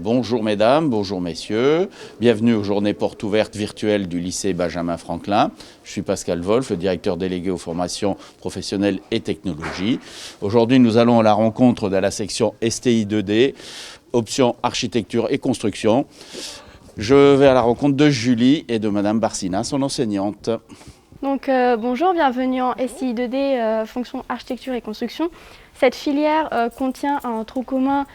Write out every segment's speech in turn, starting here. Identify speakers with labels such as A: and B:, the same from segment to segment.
A: Bonjour mesdames, bonjour messieurs, bienvenue aux journées portes ouvertes virtuelles du lycée Benjamin Franklin. Je suis Pascal Wolf, le directeur délégué aux formations professionnelles et technologies. Aujourd'hui nous allons à la rencontre de la section STI 2D, option architecture et construction. Je vais à la rencontre de Julie et de madame Barcina, son enseignante.
B: Donc bonjour, bienvenue en STI 2D, fonction architecture et construction. Cette filière contient un tronc commun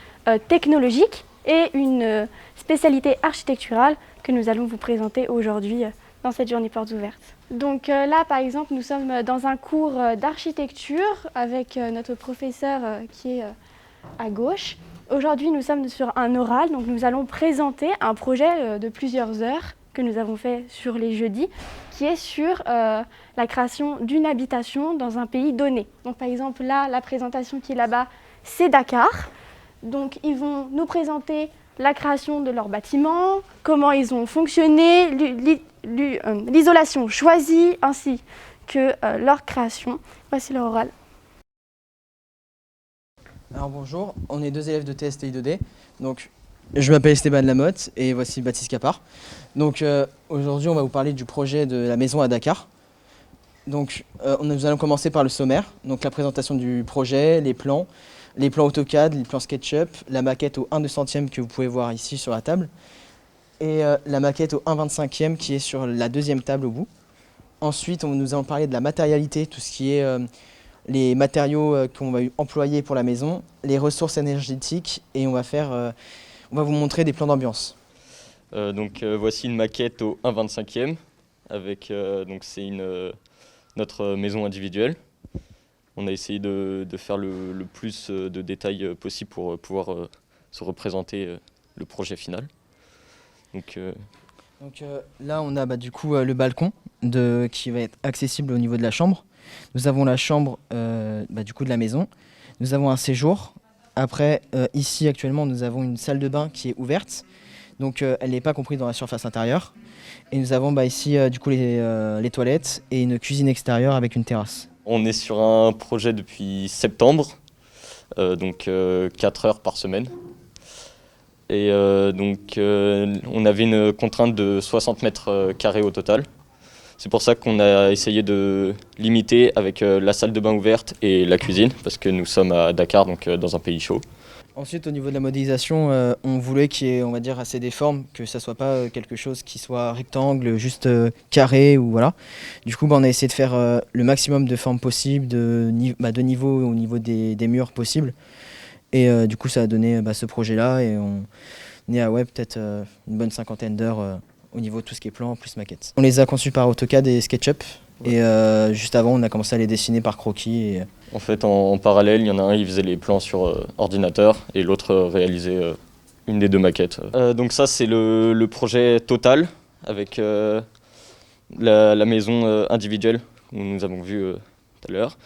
B: technologique et une spécialité architecturale que nous allons vous présenter aujourd'hui dans cette journée portes ouvertes. Donc là par exemple nous sommes dans un cours d'architecture avec notre professeur qui est à gauche. Aujourd'hui nous sommes sur un oral, donc nous allons présenter un projet de plusieurs heures que nous avons fait sur les jeudis, qui est sur la création d'une habitation dans un pays donné. Donc par exemple là, la présentation qui est là-bas, c'est Dakar. Donc ils vont nous présenter la création de leur bâtiment, comment ils ont fonctionné, l'isolation choisie, ainsi que leur création. Voici leur oral.
C: Alors bonjour, on est deux élèves de TSTI 2D. Donc, je m'appelle Esteban Lamotte et voici Baptiste Capard. Donc aujourd'hui on va vous parler du projet de la maison à Dakar. Donc nous allons commencer par le sommaire, donc la présentation du projet, les plans AutoCAD, les plans SketchUp, la maquette au 1/200e que vous pouvez voir ici sur la table et la maquette au 1/25e qui est sur la deuxième table au bout. Ensuite nous allons parler de la matérialité, tout ce qui est les matériaux qu'on va employer pour la maison, les ressources énergétiques et on va vous montrer des plans d'ambiance.
D: Voici une maquette au 1/25e avec c'est notre maison individuelle. On a essayé de faire le plus de détails possible pour pouvoir se représenter le projet final.
C: Là on a le balcon qui va être accessible au niveau de la chambre. Nous avons la chambre de la maison. Nous avons un séjour. Après ici actuellement nous avons une salle de bain qui est ouverte. Donc elle n'est pas comprise dans la surface intérieure. Et nous avons ici les toilettes et une cuisine extérieure avec une terrasse.
D: On est sur un projet depuis septembre, 4 heures par semaine. Et on avait une contrainte de 60 mètres carrés au total. C'est pour ça qu'on a essayé de limiter avec la salle de bain ouverte et la cuisine, parce que nous sommes à Dakar, donc dans un pays chaud.
C: Ensuite, au niveau de la modélisation, on voulait qu'il y ait, on va dire, assez des formes, que ça soit pas quelque chose qui soit rectangle, juste carré ou voilà. Du coup, on a essayé de faire le maximum de formes possibles, de niveaux au niveau des murs possibles. Et du coup, ça a donné ce projet-là et on est à peut-être une bonne 50aine d'heures au niveau de tout ce qui est plan plus maquette. On les a conçus par AutoCAD et SketchUp. Ouais. Et juste avant, on a commencé à les dessiner par croquis.
D: En fait, en parallèle, il y en a un qui faisait les plans sur ordinateur et l'autre réalisait une des deux maquettes. Donc ça, c'est le projet total avec la maison individuelle que nous avons vue tout à l'heure.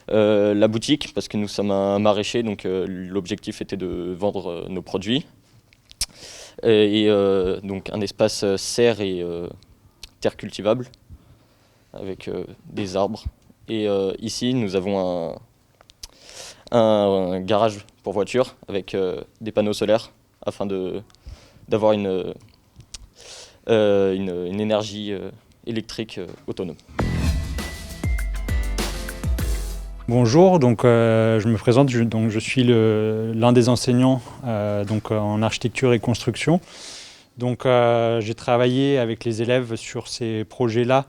D: La boutique, parce que nous sommes un maraîcher, donc l'objectif était de vendre nos produits. Donc un espace serre et terre cultivable avec des arbres. Et ici, nous avons un garage pour voitures avec des panneaux solaires afin d'avoir une énergie électrique autonome.
E: Bonjour, je me présente, je suis l'un des enseignants en architecture et construction. J'ai travaillé avec les élèves sur ces projets-là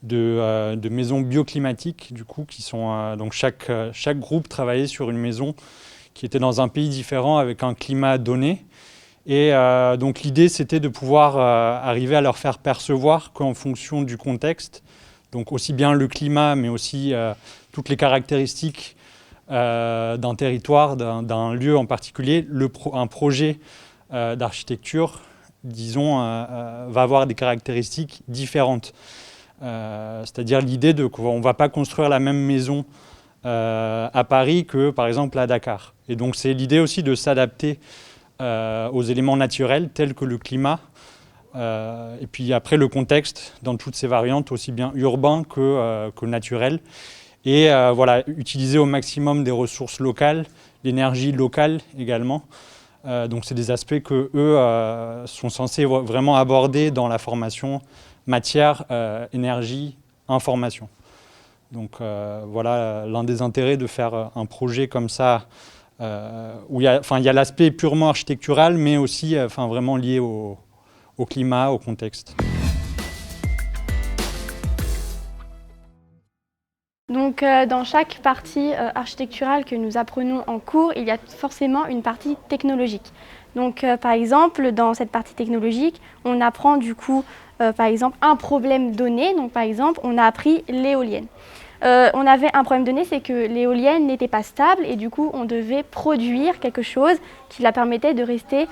E: de maisons bioclimatiques, qui sont chaque groupe travaillait sur une maison qui était dans un pays différent avec un climat donné. Et l'idée c'était de pouvoir arriver à leur faire percevoir qu'en fonction du contexte, donc aussi bien le climat mais aussi toutes les caractéristiques d'un territoire, d'un lieu en particulier, un projet d'architecture, disons, va avoir des caractéristiques différentes. C'est-à-dire l'idée qu'on ne va pas construire la même maison à Paris que par exemple à Dakar. Et donc c'est l'idée aussi de s'adapter aux éléments naturels tels que le climat, et puis après le contexte dans toutes ces variantes, aussi bien urbain que naturel. Et utiliser au maximum des ressources locales, l'énergie locale également, Donc c'est des aspects que eux sont censés vraiment aborder dans la formation matière, énergie, information. Donc voilà l'un des intérêts de faire un projet comme ça où il y a l'aspect purement architectural mais aussi vraiment lié au climat, au contexte.
B: Donc dans chaque partie architecturale que nous apprenons en cours, il y a forcément une partie technologique. Donc par exemple, dans cette partie technologique, on apprend du coup par exemple un problème donné. Donc par exemple, on a appris l'éolienne. On avait un problème donné, c'est que l'éolienne n'était pas stable et du coup on devait produire quelque chose qui la permettait de rester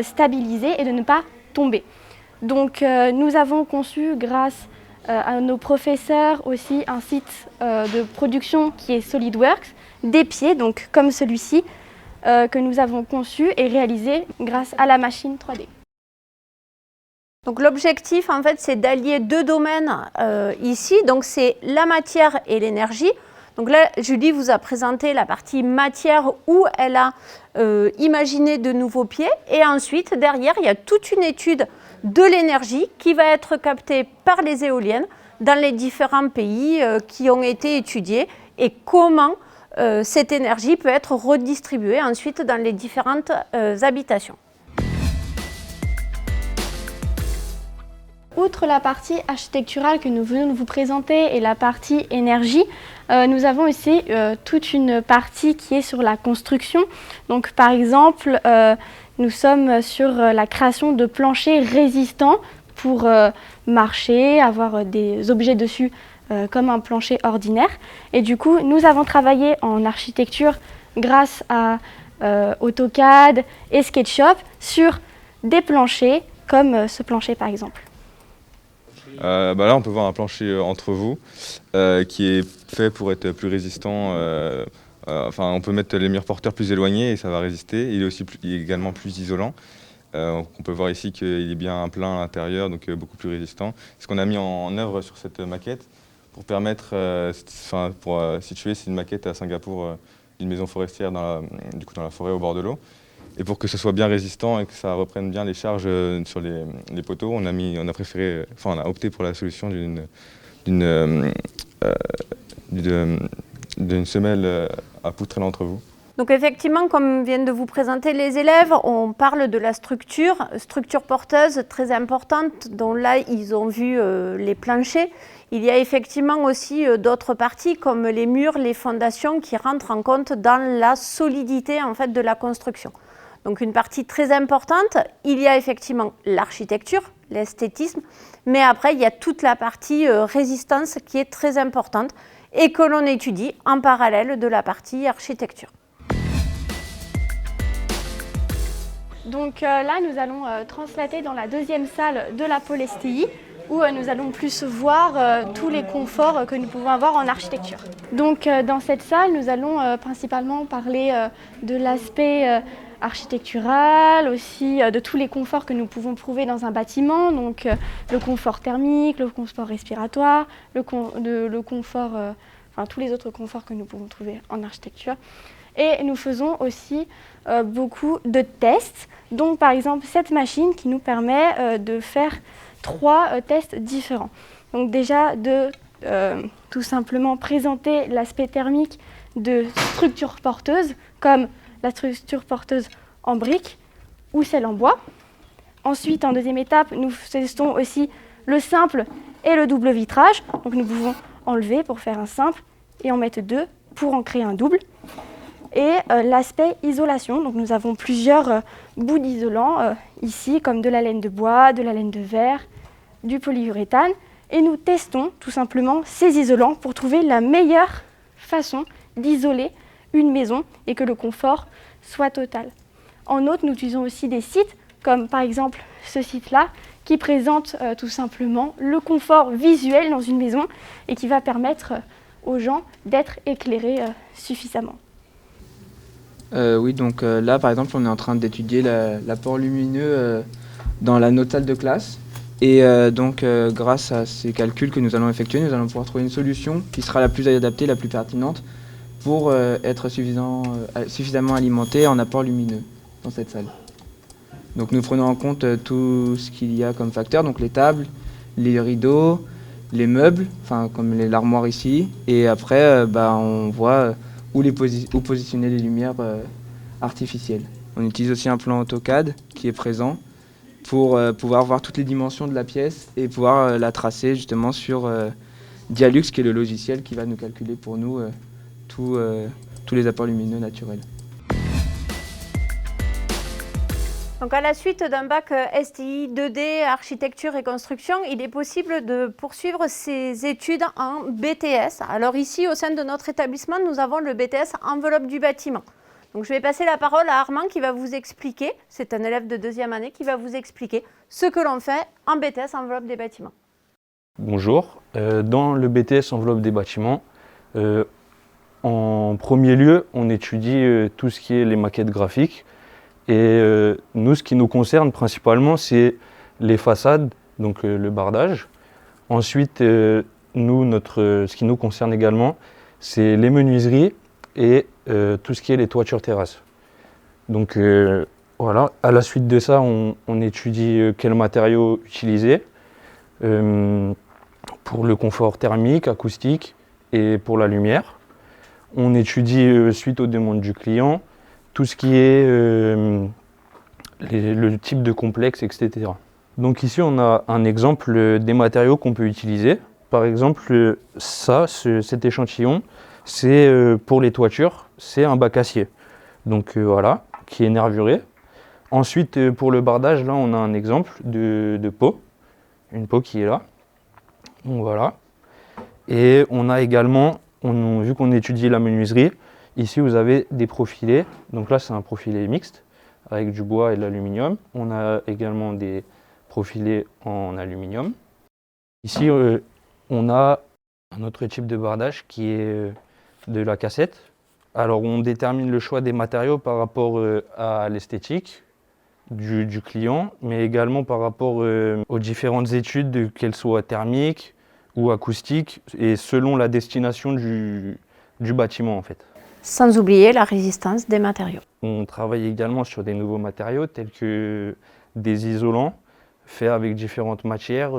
B: stabilisée et de ne pas tomber. Donc nous avons conçu grâce à nos professeurs aussi un site de production qui est SolidWorks, des pieds, donc comme celui-ci, que nous avons conçu et réalisé grâce à la machine 3D.
F: Donc l'objectif en fait c'est d'allier deux domaines ici, donc c'est la matière et l'énergie. Donc là Julie vous a présenté la partie matière où elle a imaginé de nouveaux pieds et ensuite derrière il y a toute une étude de l'énergie qui va être captée par les éoliennes dans les différents pays qui ont été étudiés et comment cette énergie peut être redistribuée ensuite dans les différentes habitations.
B: Outre la partie architecturale que nous venons de vous présenter et la partie énergie, nous avons aussi toute une partie qui est sur la construction. Donc par exemple, nous sommes sur la création de planchers résistants pour marcher, avoir des objets dessus comme un plancher ordinaire. Et du coup, nous avons travaillé en architecture grâce à AutoCAD et SketchUp sur des planchers comme ce plancher par exemple.
G: Là, on peut voir un plancher entre vous qui est fait pour être plus résistant. On peut mettre les murs porteurs plus éloignés et ça va résister. Il est également plus isolant. On peut voir ici qu'il est bien plein à l'intérieur, donc beaucoup plus résistant. Ce qu'on a mis en œuvre sur cette maquette pour permettre, pour situer, c'est une maquette à Singapour d'une maison forestière dans la forêt au bord de l'eau. Et pour que ce soit bien résistant et que ça reprenne bien les charges sur les poteaux, on a opté pour la solution d'une semelle à poutre entre vous.
F: Donc effectivement, comme viennent de vous présenter les élèves, on parle de la structure porteuse très importante, dont là ils ont vu les planchers. Il y a effectivement aussi d'autres parties comme les murs, les fondations qui rentrent en compte dans la solidité en fait, de la construction. Donc une partie très importante, il y a effectivement l'architecture, l'esthétisme, mais après il y a toute la partie résistance qui est très importante et que l'on étudie en parallèle de la partie architecture.
B: Donc là, nous allons translater dans la deuxième salle de la pôle STI où nous allons plus voir tous les conforts que nous pouvons avoir en architecture. Donc dans cette salle, nous allons principalement parler de l'aspect architectural, aussi de tous les conforts que nous pouvons trouver dans un bâtiment, donc le confort thermique, le confort respiratoire, le confort, tous les autres conforts que nous pouvons trouver en architecture. Et nous faisons aussi beaucoup de tests, donc par exemple cette machine qui nous permet de faire 3 tests différents. Donc déjà de tout simplement présenter l'aspect thermique de structures porteuses comme la structure porteuse en briques ou celle en bois. Ensuite, en deuxième étape, nous testons aussi le simple et le double vitrage. Donc nous pouvons enlever pour faire un simple et en mettre 2 pour en créer un double. Et l'aspect isolation, donc nous avons plusieurs bouts d'isolant ici, comme de la laine de bois, de la laine de verre, du polyuréthane. Et nous testons tout simplement ces isolants pour trouver la meilleure façon d'isoler une maison et que le confort soit total. En outre, nous utilisons aussi des sites, comme par exemple ce site-là, qui présente tout simplement le confort visuel dans une maison et qui va permettre aux gens d'être éclairés suffisamment.
H: Oui, donc là par exemple on est en train d'étudier l'apport lumineux dans notre salle de classe et grâce à ces calculs que nous allons effectuer, nous allons pouvoir trouver une solution qui sera la plus adaptée, la plus pertinente pour être suffisamment alimenté en apport lumineux. dans cette salle. Donc nous prenons en compte tout ce qu'il y a comme facteurs, donc les tables, les rideaux, les meubles, enfin comme l'armoire ici, et après on voit où positionner les lumières artificielles. On utilise aussi un plan AutoCAD qui est présent pour pouvoir voir toutes les dimensions de la pièce et pouvoir la tracer justement sur Dialux, qui est le logiciel qui va nous calculer pour nous tous les apports lumineux naturels.
F: Donc à la suite d'un bac STI 2D, architecture et construction, il est possible de poursuivre ses études en BTS. Alors ici, au sein de notre établissement, nous avons le BTS enveloppe du bâtiment. Donc je vais passer la parole à Armand qui va vous expliquer, c'est un élève de 2e année, qui va vous expliquer ce que l'on fait en BTS enveloppe des bâtiments.
I: Bonjour, dans le BTS enveloppe des bâtiments, en premier lieu, on étudie tout ce qui est les maquettes graphiques. Et nous, ce qui nous concerne principalement, c'est les façades, donc le bardage. Ensuite, ce qui nous concerne également, c'est les menuiseries et tout ce qui est les toitures terrasses. Donc voilà, à la suite de ça, on étudie quels matériaux utiliser pour le confort thermique, acoustique et pour la lumière. On étudie, suite aux demandes du client, tout ce qui est le type de complexe, etc. Donc ici, on a un exemple des matériaux qu'on peut utiliser. Par exemple, cet échantillon, c'est pour les toitures, c'est un bac acier. Donc voilà, qui est nervuré. Ensuite, pour le bardage, là, on a un exemple de pot, une pot qui est là. Donc voilà. Et on a également, vu qu'on étudie la menuiserie, ici, vous avez des profilés. Donc là, c'est un profilé mixte avec du bois et de l'aluminium. On a également des profilés en aluminium. Ici, on a un autre type de bardage qui est de la cassette. Alors, on détermine le choix des matériaux par rapport à l'esthétique du client, mais également par rapport aux différentes études, qu'elles soient thermiques ou acoustiques, et selon la destination du bâtiment, en fait.
F: Sans oublier la résistance des matériaux.
I: On travaille également sur des nouveaux matériaux tels que des isolants faits avec différentes matières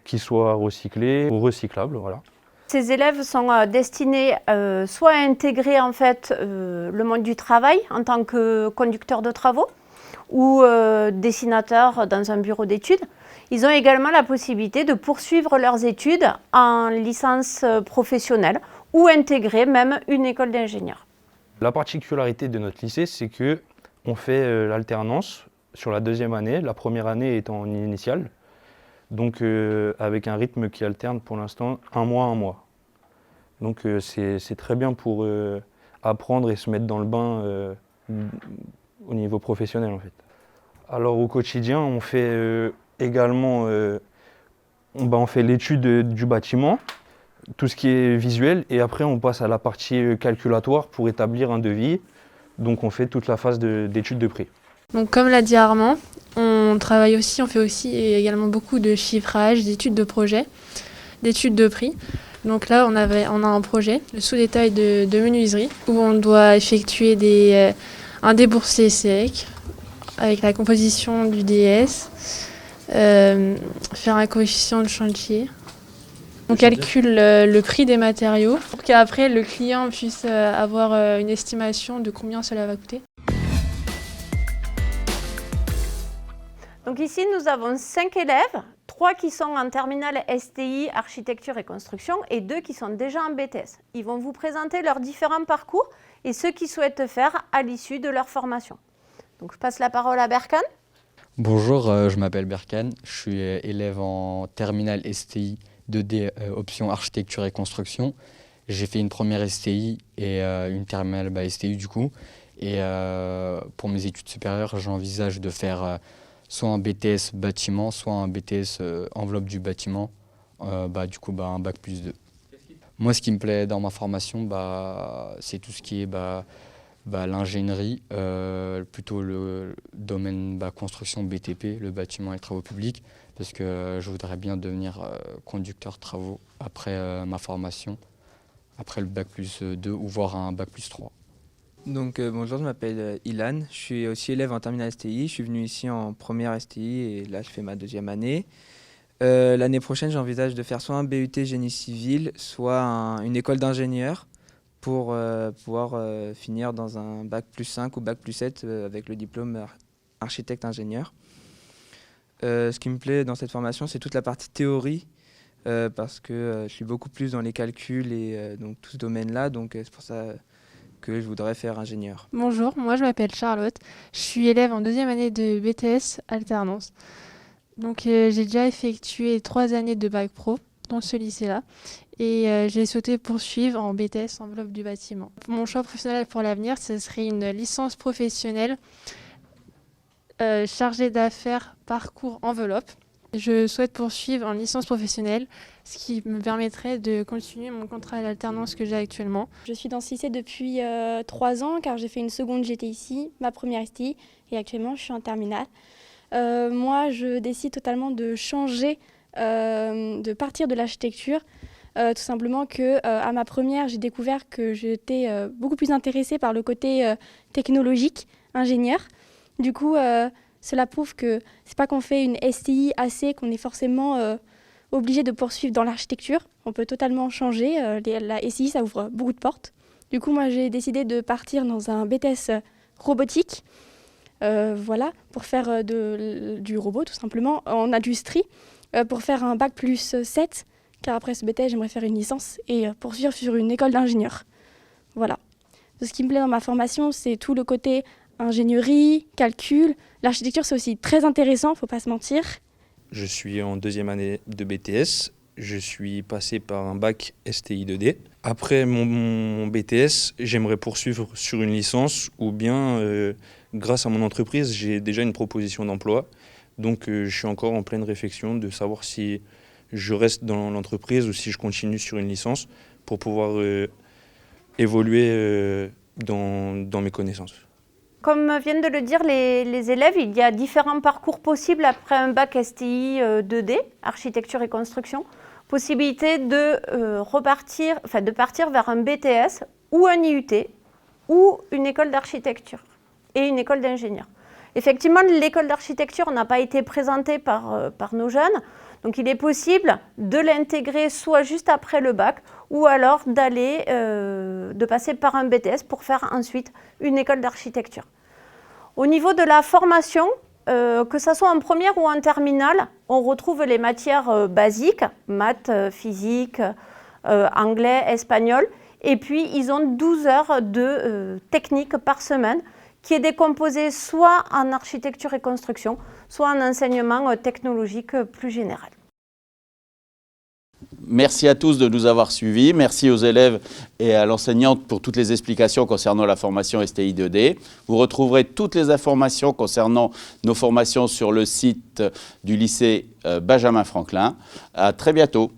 I: qui soient recyclées ou recyclables. Voilà.
F: Ces élèves sont destinés soit à intégrer en fait, le monde du travail en tant que conducteurs de travaux ou dessinateurs dans un bureau d'études. Ils ont également la possibilité de poursuivre leurs études en licence professionnelle ou intégrer même une école d'ingénieur.
I: La particularité de notre lycée, c'est qu'on fait l'alternance sur la 2e année, la première année étant en initiale, donc avec un rythme qui alterne pour l'instant un mois. Donc c'est très bien pour apprendre et se mettre dans le bain au niveau professionnel en fait. Alors au quotidien, on fait également on fait l'étude du bâtiment, tout ce qui est visuel, et après on passe à la partie calculatoire pour établir un devis. Donc on fait toute la phase d'étude de prix.
J: Donc comme l'a dit Armand, on fait aussi également beaucoup de chiffrage, d'études de projet, d'études de prix. Donc là on a un projet, le sous-détail de menuiserie, où on doit effectuer un déboursé sec avec la composition du DS, faire un coefficient de chantier. On calcule le prix des matériaux pour qu'après le client puisse avoir une estimation de combien cela va coûter.
F: Donc ici, nous avons 5 élèves, 3 qui sont en terminale STI, architecture et construction, et 2 qui sont déjà en BTS. Ils vont vous présenter leurs différents parcours et ce qu'ils souhaitent faire à l'issue de leur formation. Donc je passe la parole à Berkane.
K: Bonjour, je m'appelle Berkane, je suis élève en terminale STI 2D option architecture et construction. J'ai fait une première STI et une terminale STI du coup. Et pour mes études supérieures, j'envisage de faire soit un BTS bâtiment, soit un BTS enveloppe du bâtiment, du coup un bac+2. Moi, ce qui me plaît dans ma formation, c'est tout ce qui est l'ingénierie, plutôt le domaine construction BTP, le bâtiment et travaux publics, parce que je voudrais bien devenir conducteur travaux après ma formation, après le bac+2 ou voire un bac+3.
H: Donc bonjour, je m'appelle Ilan, je suis aussi élève en terminale STI, je suis venu ici en première STI et là je fais ma 2e année. L'année prochaine j'envisage de faire soit un BUT génie civil, soit une école d'ingénieur pour pouvoir finir dans un bac plus 5 ou bac plus 7 avec le diplôme architecte-ingénieur. Ce qui me plaît dans cette formation, c'est toute la partie théorie, parce que je suis beaucoup plus dans les calculs et donc tout ce domaine-là, donc c'est pour ça que je voudrais faire ingénieur.
J: Bonjour, moi je m'appelle Charlotte, je suis élève en 2e année de BTS alternance. Donc j'ai déjà effectué 3 années de bac pro dans ce lycée-là et j'ai souhaité poursuivre en BTS enveloppe du bâtiment. Mon choix professionnel pour l'avenir, ce serait une licence professionnelle chargée d'affaires parcours enveloppe. Je souhaite poursuivre en licence professionnelle, ce qui me permettrait de continuer mon contrat d'alternance que j'ai actuellement.
B: Je suis dans ce lycée depuis 3 ans car j'ai fait une seconde GT ici, ma première STI et actuellement je suis en terminale. Moi je décide totalement de changer, de partir de l'architecture. Tout simplement que à ma première j'ai découvert que j'étais beaucoup plus intéressée par le côté technologique, ingénieur. Du coup, cela prouve que c'est pas qu'on fait une STI AC qu'on est forcément obligé de poursuivre dans l'architecture. On peut totalement changer. La STI, ça ouvre beaucoup de portes. Du coup, moi, j'ai décidé de partir dans un BTS robotique, voilà, pour faire du robot, tout simplement, en industrie, pour faire un bac plus 7, car après ce BTS, j'aimerais faire une licence et poursuivre sur une école d'ingénieur. Voilà. Ce qui me plaît dans ma formation, c'est tout le côté ingénierie, calcul. L'architecture, c'est aussi très intéressant, il ne faut pas se mentir.
I: Je suis en 2e année de BTS. Je suis passé par un bac STI 2D. Après mon BTS, j'aimerais poursuivre sur une licence ou bien, grâce à mon entreprise, j'ai déjà une proposition d'emploi. Donc je suis encore en pleine réflexion de savoir si je reste dans l'entreprise ou si je continue sur une licence pour pouvoir évoluer dans mes connaissances.
F: Comme viennent de le dire les élèves, il y a différents parcours possibles après un bac STI 2D, architecture et construction. Possibilité de partir vers un BTS ou un IUT ou une école d'architecture et une école d'ingénieur. Effectivement, l'école d'architecture n'a pas été présentée par nos jeunes, donc il est possible de l'intégrer soit juste après le bac ou alors de passer par un BTS pour faire ensuite une école d'architecture. Au niveau de la formation, que ce soit en première ou en terminale, on retrouve les matières basiques, maths, physique, anglais, espagnol, et puis ils ont 12 heures de technique par semaine qui est décomposée soit en architecture et construction, soit en enseignement technologique plus général.
A: Merci à tous de nous avoir suivis. Merci aux élèves et à l'enseignante pour toutes les explications concernant la formation STI 2D. Vous retrouverez toutes les informations concernant nos formations sur le site du lycée Benjamin Franklin. À très bientôt.